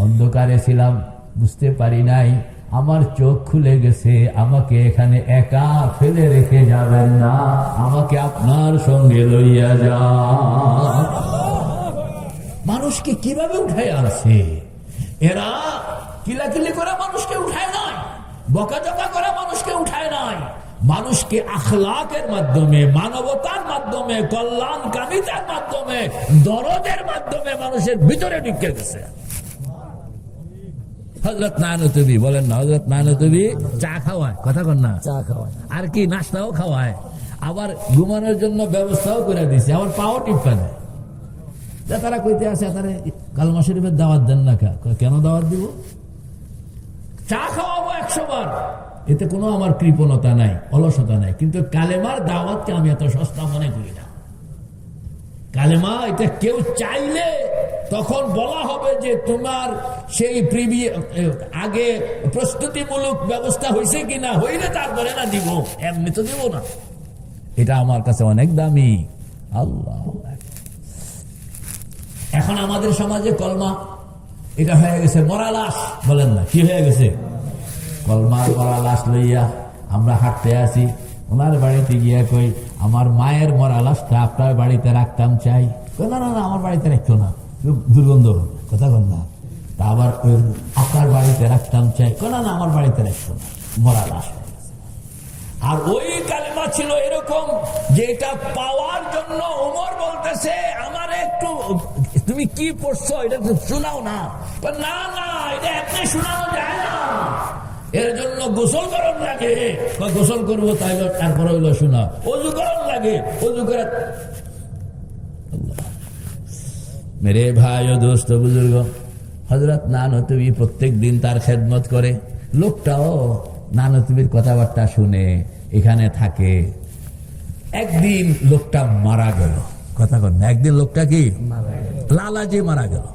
অন্ধকারে ছিলাম, বুঝতে পারি নাই, আমার চোখ খুলে গেছে, আমাকে এখানে একা ফেলে রেখে যাবেন না, আমাকে আপনার সঙ্গে লইয়া যান। মানুষকে কিভাবে উঠায় আনছে এরা, কিলাকিলি করে মানুষকে উঠায় নয়, বকাঝকা করে মানুষকে উঠায় নাই, মানুষকে আখলাকের মাধ্যমে, মানবতার মাধ্যমে, কল্যাণকামিতার মাধ্যমে, দরদের মাধ্যমে মানুষের ভিতরে ঢুকে গেছে। হযরত নানতুবি বলেন না, হযরত নানতুবি চা খাওয়ায়, কথা কন না, চা খাওয়ায়, আর কি নাস্তাও খাওয়ায়, আবার ঘুমানোর জন্য ব্যবস্থাও করে দিছে, আবার পাও টিপা দেয়। তারা কইতে আছে তারা কালমা শরীফের দাওয়াত দেন না, কেন দাওয়াত দিব? চা খাওয়াবো 100 বার, এতে কোনো আমার কৃপণতা নাই, অলসতা নাই, কিন্তু কালেমার দাওয়াতকে আমি এত সস্তা মনে করি না। কালেমা এটা কেউ চাইলে তখন বলা হবে যে তোমার সেই আগে প্রস্তুতিমূলক ব্যবস্থা হয়েছে কিনা, হইলে তারপরে না দিব, এমনি তো দিব না। এটা আমার কাছে অনেক দামি। আল্লাহ, এখন আমাদের সমাজে কলমা এটা হয়ে গেছে মরা লাশ, বলেন না, কি হয়ে গেছে? কলমার মরা লাশ লইয়া আমরা হাঁটতে আসি, ওনার বাড়িতে গিয়া কই আমার মায়ের মরা লাশটা আপনার বাড়িতে রাখতাম চাই। না না না, আমার বাড়িতে রাখতো না, দুর্গন্ধ, কথা বল না। তা আবার আপনার বাড়িতে রাখতাম চাই, না না, আমার বাড়িতে রাখতো না, মরা লাশ। আর ওই কালেমা ছিল এরকম যে এটা পাওয়ার জন্য ওমর বলতেছে আমার একটু, তুমি কি পড়ছো এটা শোনাও না। না না, এটা এমনি শোনানো যায় না, এর জন্য গোসল করণ লাগে। গোসল করবো তাই তারপরে হইলো শোনা, অজু করণ লাগে, অজু করে। মেরে ভাই ও দোস্ত বুজুর্গ, হযরত নানতুবি প্রত্যেক দিন তার খেদমত করে, লোকটাও নানতুবির কথাবার্তা শুনে এখানে থাকে। একদিন লোকটা মারা গেল, কথা কন না, একদিন লোকটা কি লালাজি মারা গেল।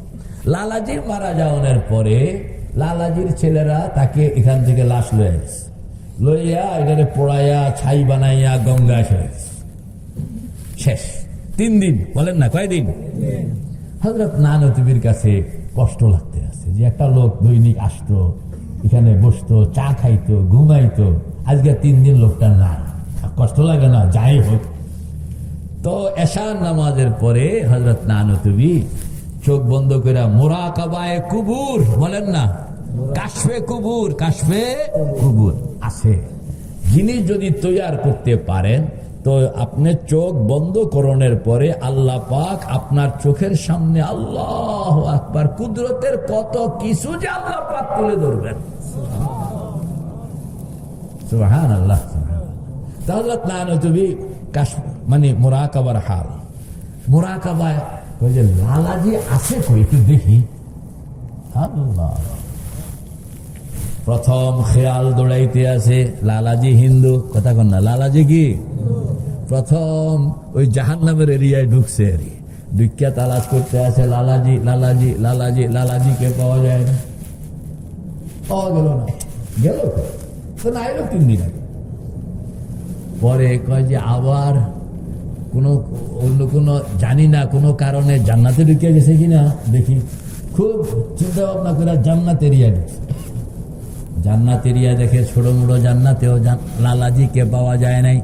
লালাজি মারা যাওয়ার পরে লালাজির ছেলেরা তাকে এখান থেকে লাশ লইয়া গেছে, লইয়া এটারে পোড়াইয়া ছাই বানাইয়া গঙ্গা শেষ। 3 দিন, বলেন না কয়দিন? হযরত নানতুবির কাছে কষ্ট লাগতে আছে যে একটা লোক দৈনিক আসতো, এখানে বসতো, চা খাইতো, ঘুমাইতো, আজকে 3 দিন লোকটা নাই, কষ্ট লাগে না? যাই হোক, তো এশার নামাজের পরে হযরত নানতুবি চোখ বন্ধ করে মুরাকাবায়ে কুবুর, বলেন না, কাশফে কুবুর, কাশফে কুবুর আছে জিনিস যদি তৈয়ার করতে পারেন, তো আপনি চোখ বন্ধ করণের পরে আল্লাহ পাক আপনার চোখের সামনে আল্লাহু আকবার কুদরতের কত কিছু যে আল্লাহ পাক তুলে ধরবেন। সুবহানাল্লাহ। হযরত নানতুবি মানে মুরাকাবার হাল, মুরাকাবায় কই যে লালাজি আছে কই, একটু দেখি। আল্লাহ, প্রথম খেয়াল দৌড়াইতে আছে, লালাজি হিন্দু, কথা কন না, লালাজি কি প্রথম ওই জাহান্নামের এরিয়ায় ঢুকছে, ঢুকিয়া তালাশ করতে আছে, লালাজি লালাজি লালাজি, লালাজিকে পাওয়া যায় না, পাওয়া গেল না, গেল তো না, এলো 3 দিন আগে। পরে কয় যে আবার অন্য কোনো জানি না কোনো কারণে জান্নাতে ঢুকিয়া গেছে কিনা দেখি, খুব চিন্তা ভাবনা করে জান্নাত এরিয়া ঢুকছে। জান্নাত এরিয়া দেখে ছোট মোটো জান্নাতেও লালাজিকে পাওয়া যায় নাই।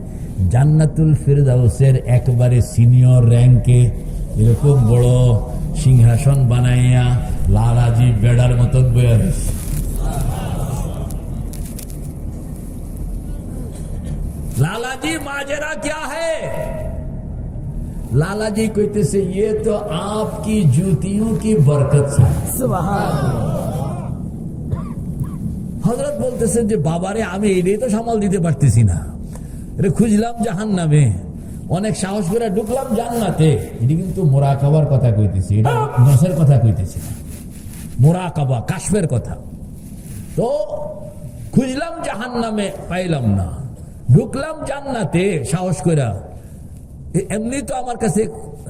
জান্নাতুল ফিরদাউসের একবারে সিনিয়র র্যাঙ্কে এরকম বড় সিংহাসন বানাইয়া লালাজি বেড়ার মতন বয়ে রয়েছে। लालाजी माजरा क्या है? लालाजी कहते ये तो आपकी जूतियों की बरकत से। हजरत बोलते যে বাবারে আমি এটাই তো সামাল দিতে পারতেছি না, এটা খুঁজলাম জাহান্নামে, অনেক সাহস করে ঢুকলাম জান্নাতে। এটি কিন্তু মুরাকাবার কথা কইতেছি, এটা নসের কথা কইতেছি না, মুরাকাবা কাশফের কথা। তো খুঁজলাম জাহান্নামে, পাইলাম না, ঢুকলাম জান্নাতে সাহস করে। এমনি তো আমার কাছে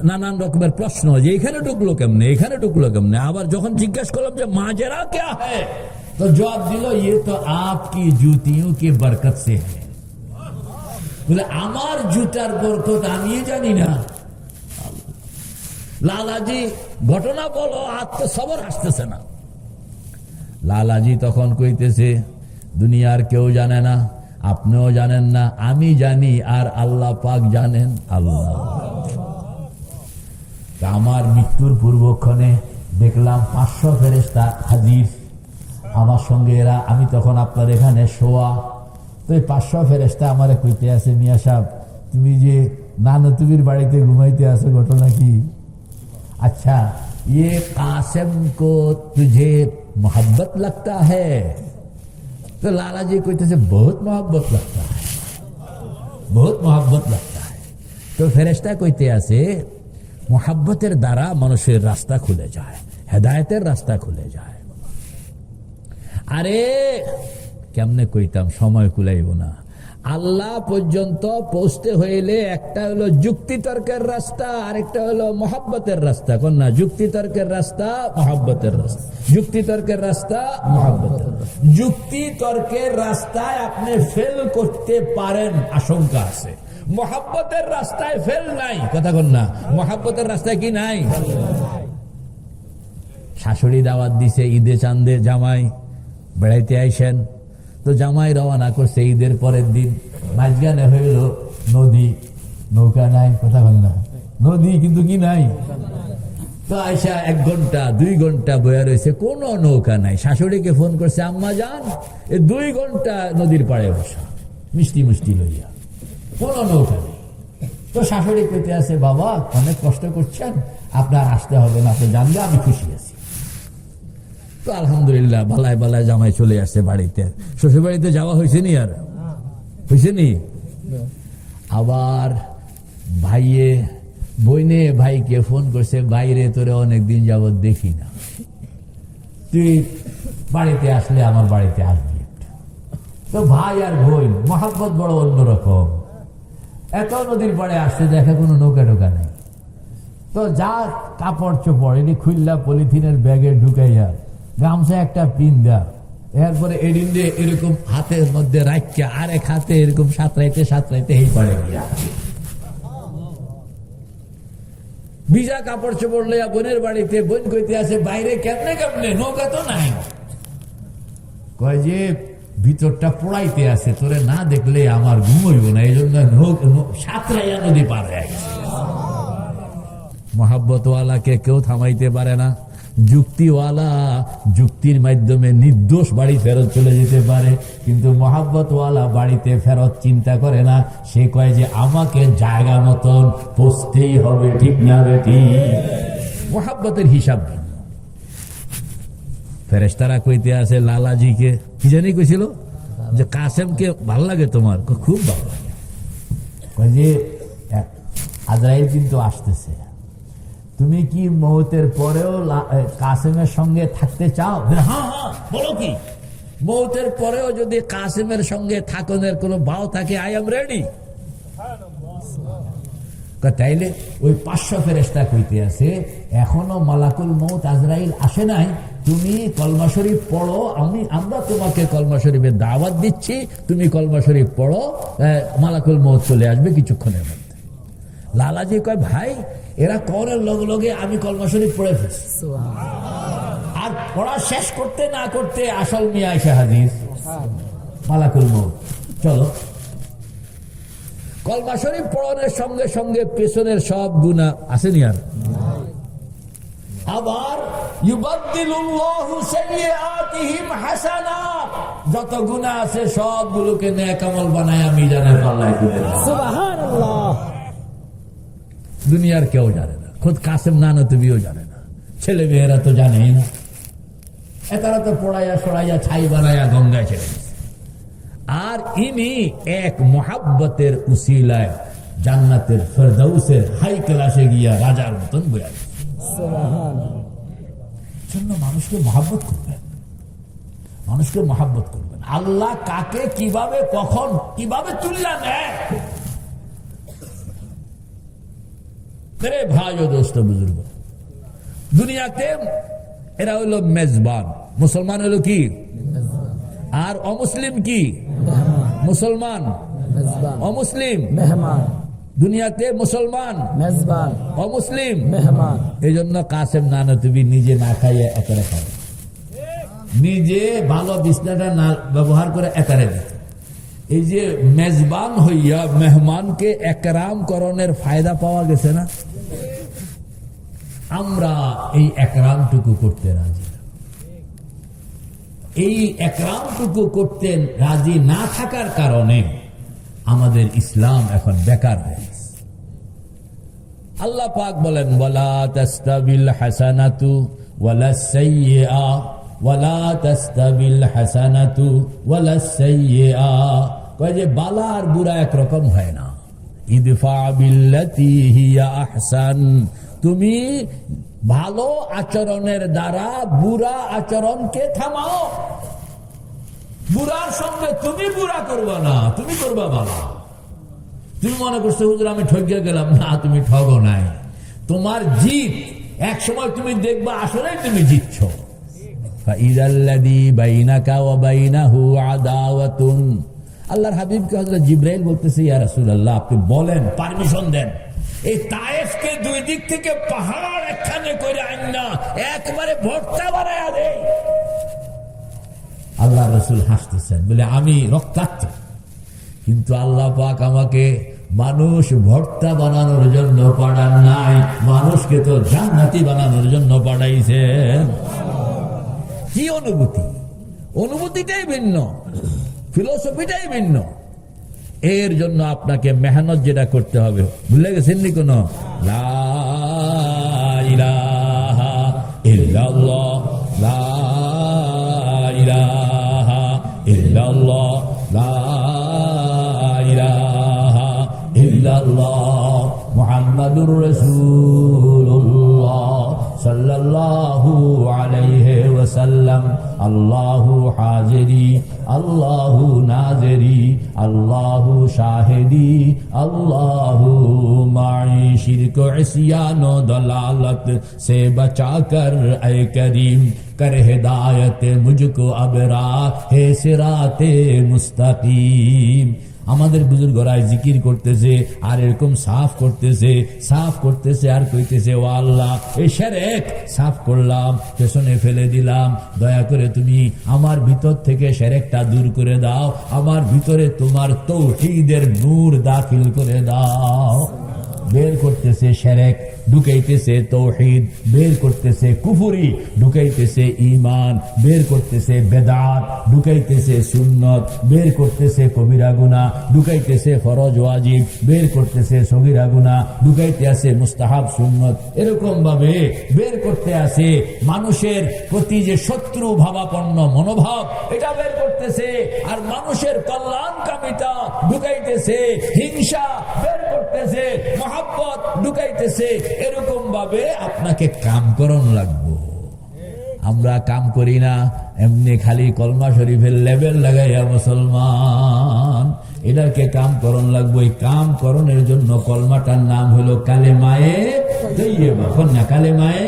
নানান রকমের প্রশ্ন যে এখানে ঢুকলো কেমনে, এখানে ঢুকলো কেমনে। আবার যখন জিজ্ঞেস করলাম যে মাজেরা क्या है, তো জবাব দিল ये तो आपकी जूतियों की बरकत से है। বলে আমার জুতার বরকত আমি জানি না। লালাজি ঘটনা বলো, আত্মসবর আসতেছে না। লালাজি তখন কইতেছে দুনিয়ার কেউ জানে না, আপনিও জানেন না, আমি জানি, আর আল্লাহ পাক জানেন। আল্লাহ, আমার মৃত্যুর পূর্বক্ষণে দেখলাম 500 ফেরেশতা হাজির, আমার সঙ্গে এরা, আমি তখন আপনার এখানে শোয়া, তো এই 500 ফেরেশতা আমারে কইতে আছে, মিয়া সাহেব তুমি যে নানতুবির বাড়িতে ঘুমাইতে আছো, ঘটনা কি? अच्छा ये कासिम को तुझे मोहब्बत लगता है? तो लाला जी कहते से बहुत मोहब्बत लगता है, बहुत मोहब्बत लगता है। तो ফেরেশতা কইতে আছে মোহাব্বতের দ্বারা মানুষের রাস্তা খুলে যায়, হেদায়েতের রাস্তা খুলে যায়। আরে কেমনে কইতাম, সময় কুলাইব না। আল্লাহ পর্যন্ত পৌঁছতে হইলে একটা হলো যুক্তিতর্কের রাস্তা, আরেকটা হলো মহব্বতের রাস্তা। কোন না? যুক্তিতর্কের রাস্তা, মহব্বতের রাস্তা। যুক্তিতর্কের রাস্তা, মহব্বতের রাস্তা। যুক্তিতর্কের রাস্তায় আপনি ফেল করতে পারেন, আশঙ্কা আছে। মহব্বতের রাস্তায় ফেল নাই, কথা কোন না? মহব্বতের রাস্তায় কি নাই? শাশুড়ি দাওয়াত দিছে, ঈদে চান্দে জামাই বেড়াইতে আইসেন, তো জামাই রওনা করছে ঈদের পরের দিন। মাঝখানে হইল নদী, নৌকা নাই, কথা বল না, নদী কিন্তু কি নাই। তো আইসা 1 ঘন্টা 2 ঘন্টা বয়া রয়েছে, কোন নৌকা নাই। শাশুড়িকে ফোন করছে, আম্মা যান 2 ঘন্টা নদীর পাড়ে বসা, মিষ্টি মিষ্টি লইয়া, কোন নৌকা নেই। তো শাশুড়ি কইতে আছে, বাবা অনেক কষ্ট করছেন, আপনার আসতে হবে না, আপনি জানলে আমি খুশি আছি। তো আলহামদুলিল্লাহ বালায় বালায় জামাই চলে আসছে বাড়িতে। শ্বশুর বাড়িতে যাওয়া হয়েছে নি? আর হয়েছে নি? আবার ভাইয়ে বইনে ভাইকে ফোন করছে, বাইরে তোরে অনেকদিন যাবত দেখি না, তুই বাড়িতে আসলে আমার বাড়িতে আসবি। তো ভাই আর বোন মহাব্বত বড় অন্যরকম। এত নদীর পাড়ে আসছে, দেখে কোনো নৌকা টোকা নেই। তো যা কাপড় চোপড় এটি খুললা পলিথিনের ব্যাগে ঢুকাইয়া, গামছা একটা পিন্দা, এরপরে এদিন দিয়ে এরকম হাতের মধ্যে রাখিয়া আরেক হাতে এরকম সাঁতরাইতে সাঁতরাইতে এই পারে গিয়া ভিজা কাপড় চোপড় লইয়া বোনের বাড়িতে। বোন কইতে আছে, বাইরে কেমনে কেমনে, নৌকা তো নাই। কয় যে ভিতরটা পোড়াইতে আছে, তোরে না দেখলে আমার ঘুম হইব না, এই জন্য সাঁতরাইয়া নদী পার হয়ে গেছে। মহাব্বতওয়ালাকে কেউ থামাইতে পারে না। যুক্তিওয়ালা যুক্তির মাধ্যমে নির্দোষ বাড়ি ফেরত চলে যেতে পারে, কিন্তু মহাব্বতওয়ালা বাড়িতে ফেরত চিন্তা করে না। সে কয় যে আমাকে জায়গা মতন পৌঁছতেই হবে, ঠিক না বেটি? মহাব্বতের হিসাব ভিন্ন। ফেরেশতারা কইতে আছে লালাজিকে, কি জানি কইছিল যে কাসেমকে ভাল লাগে তোমার? খুব ভালো লাগে। কয় যে আজরাইল কিন্তু আসতেছে, তুমি কি মৌতের পরেও কাসেমের সঙ্গে থাকতে চাও? হ্যাঁ হ্যাঁ, বলো কি? মৌতের পরেও যদি কাসেমের সঙ্গে থাকনের কোনো ভাও থাকে, আই এম রেডি। তাইলে ওই 500 ফেরেশতা কইতে আছে, এখনো মালাকুল মৌত আজরাইল আসে নাই, তুমি কলমা শরীফ পড়ো, আমরা তোমাকে কলমা শরীফের দাওয়াত দিচ্ছি, তুমি কলমা শরীফ পড়ো, মালাকুল মৌত চলে আসবে কিছুক্ষণের মধ্যে। লালাজি কয়, ভাই এরা করের লগে লগে আমি কলমা শরীফ পড়ে ফেলছি। আর পড়া শেষ করতে না করতে আসল মিয়া আয়েশা হাজির, মালাকুল মৌত। চলো, কলমা শরীফ পড়ানোর সঙ্গে সঙ্গে পেছনের সব গুনাহ আসেনি আর। আবার ইউবাদদিলুল্লাহু সাইয়্যাতিহিম হাসানাত, যত গুনাহ আছে সবগুলোকে নেক আমল বানায়া মিজানের পাল্লায় তুলে দেয়। সুবহানাল্লাহ। দুনিয়ার কেউ জানে না, খুদ কাসেম নানতুবিও জানে না, ছেলে মেয়েরা তো জানেই না। এতারা তো পড়াইয়া সরাইয়া ছাই বানাইয়া গঙ্গায় ছেড়ে দিচ্ছে। আর ইনি এক মহাব্বতের উসিলায় জান্নাতের ফেরদাউসের হাই ক্লাসে গিয়া রাজার মতন বইয়া জন্য মানুষকে মহাব্বত করবেন, মানুষকে মহাব্বত করবেন। আল্লাহ কাকে কিভাবে কখন কিভাবে তুলিয়া নেয়। মেরে ভাই ও দোস্ত বুজুর্গ, দুনিয়াতে এরা হইল মেজবান। মুসলমান হইল কি? আর অমুসলিম কি? মুসলমান, অমুসলিম মেহমান। দুনিয়াতে মুসলমান মেজবান, অমুসলিম মেহমান। এই জন্য কাসেম নানতুবি নিজে না খাইয়া একারে খায়, নিজে ভালো বিছনাটা না ব্যবহার করে একারে দিত। এই যে মেজবান হইয়া মেহমানকে একরাম করণের ফায়দা পাওয়া গেছে না, আমরা এই একরামটুকু করতে রাজি। এই একরামটুকু করতে রাজি না থাকার কারণে আমাদের ইসলাম এখন বেকার হয়ে গেছে। আল্লাহ পাক বলেন, ওয়ালা তাস্তাবিল হাসানাতু ওয়ালা সাইয়্যিআ, ওয়ালা তাস্তাবিল হাসানাতু ওয়ালা সাইয়্যিআ, কয় যে বালা আর বুরা একরকম হয় না। ইদফা বিল্লাতি হিয়া আহসান, তুমি ভালো আচরণের দ্বারা বুরা আচরণকে থামাও। বুরার সঙ্গে তুমি বুরা করবা না, তুমি করবা ভালো। তুমি মনে করছো হুজুর আমি ঠকিয়ে গেলাম, না তুমি ঠগো নাই, তোমার জিত এক সময় তুমি দেখবা আসলে তুমি জিতছ। ফাইযাল্লাযী বাইনাকা ওয়া বাইনাহু আদাওয়াতুন, আল্লাহর হাবিবকে হযরত জিবরাইল বলতেছে, ইয়া রাসূলুল্লাহ আপনি বলেন, পারমিশন দেন, এই তায়েফকে দুই দিক থেকে পাহাড় একখানে করে আইনা একবারে ভর্তা বানায়া দেয়। আল্লাহ রাসূল হাসতেছেন, বলে আমি রক্তাক্ত, কিন্তু আল্লাহ পাক আমাকে মানুষ ভর্তা বানানোর জন্য পাঠান নাই, মানুষকে তো জান্নাতি বানানোর জন্য পাঠাইছেন। কি অনুভূতি, অনুভূতিটাই ভিন্ন, ফিলোসফিটাই ভিন্ন। এর জন্য আপনাকে মেহনত যেটা করতে হবে, ভুলে গেছেন নি কোন? লা ইলাহা ইল্লাল্লাহ, লা ইলাহা ইল্লাল্লাহ, লা ইলাহা ইল্লাল্লাহ মুহাম্মাদুর রাসূলুল্লাহ সাল্লাল্লাহু আলাইহি ওয়াসাল্লাম। আল্লাহু হাজিরি, আল্লাহু নাজিরি, আল্লাহু শাহিদি, আল্লাহু মাই, শিরক ইসয়ান ও দলালত से बचा कर ऐ करीम, कर हिदायत मुझको अब राहे सिराते मुस्तकीम। আমাদের বুজুর্গরা জিকির করতেছে আর এরকম সাফ করতেছে আর কইতেছে, ও আল্লাহ এই শিরক সাফ করলাম, পেছনে ফেলে দিলাম, দয়া করে তুমি আমার ভিতর থেকে শিরকটা দূর করে দাও, আমার ভিতরে তোমার তাওহীদের নূর দাখিল করে দাও। বের করতেছে শিরক, ঢুকাইতেছে তাওহীদ, বের করতেছে কুফরি, ঢুকাইতেছে ঈমান, বের করতেছে বেদাত, ঢুকাইতেছে সুন্নত, বের করতেছে কবিরা গুনাহ, ঢুকাইতেছে ফরজ ওয়াজিব, বের করতেছে সগীরা গুনাহ, ঢুকাইতে আছে মুস্তাহাব সুন্নত। এরকম ভাবে বের করতে আছে মানুষের প্রতি যে শত্রু ভাবাপন্ন মনোভাব, এটা বের করতেছে, আর মানুষের কল্যাণকামিতা ঢুকাইতেছে, হিংসা বের করতেছে, মহব্বত ঢুকাইতেছে। এরকম ভাবে আপনাকে কাম করণ লাগবো। আমরা কাম করি না, এমনি খালি কলমা শরীফের লেবেল লাগাইয়া মুসলমান, এটাকে কাম করণ লাগবো। এই কাম করণের জন্য কলমাটার নাম হলো কালেমায়ে তৈয়বা, কন্যা কালেমায়ে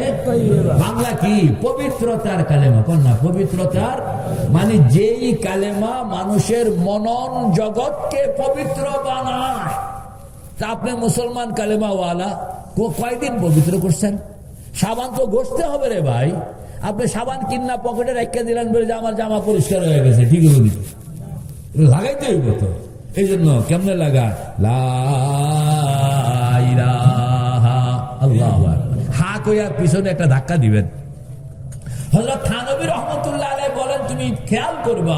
বাংলা কি? পবিত্রতার কালেমা, কন্যা পবিত্রতার মানে যেই কালেমা মানুষের মনন জগৎকে পবিত্র বানায়। তা আপনি মুসলমান কালেমা ওয়ালা কয়দিন পবিত্র করছেন? সাবান তো ঘষতে হবে রে ভাই। আপনি সাবান কিনা পকেটে রেখে দিলেন বলে যে আমার জামা পরিষ্কার হয়ে গেছে, ঠিক বলি লাগাইতে হইব তো। এই জন্য কেমনে লাগা, লা ইলাহা আল্লাহু আকবার, হা কইয়া পিছনে একটা ধাক্কা দিবেন। হযরত থানবী রাহমাতুল্লাহ আলাইহি বলেন, তুমি খেয়াল করবা,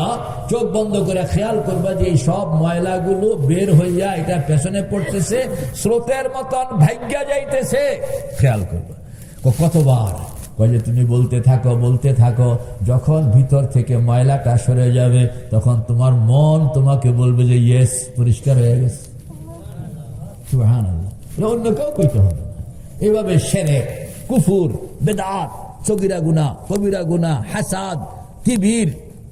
চোখ বন্ধ করে খেয়াল করবা যে এই সব ময়লাগুলো বের হইয়া এটা পেছনে পড়তেছে, স্রোতের মতন ভাগ্যা যাইতেছে। খেয়াল করবা। কতবার কয় যে তুমি বলতে থাকো, যখন ভিতর থেকে ময়লাটা সরে যাবে তখন তোমার মন তোমাকে বলবে যে ইয়েস, পরিষ্কার হয়ে গেছে। সুবহানাল্লাহ। অন্য কেউ কইতে হবে না। এভাবে শিরক, কুফর, বেদাত, সগীরা গুনাহ, কবিরা গুনাহ, হাসাদ, কিবির,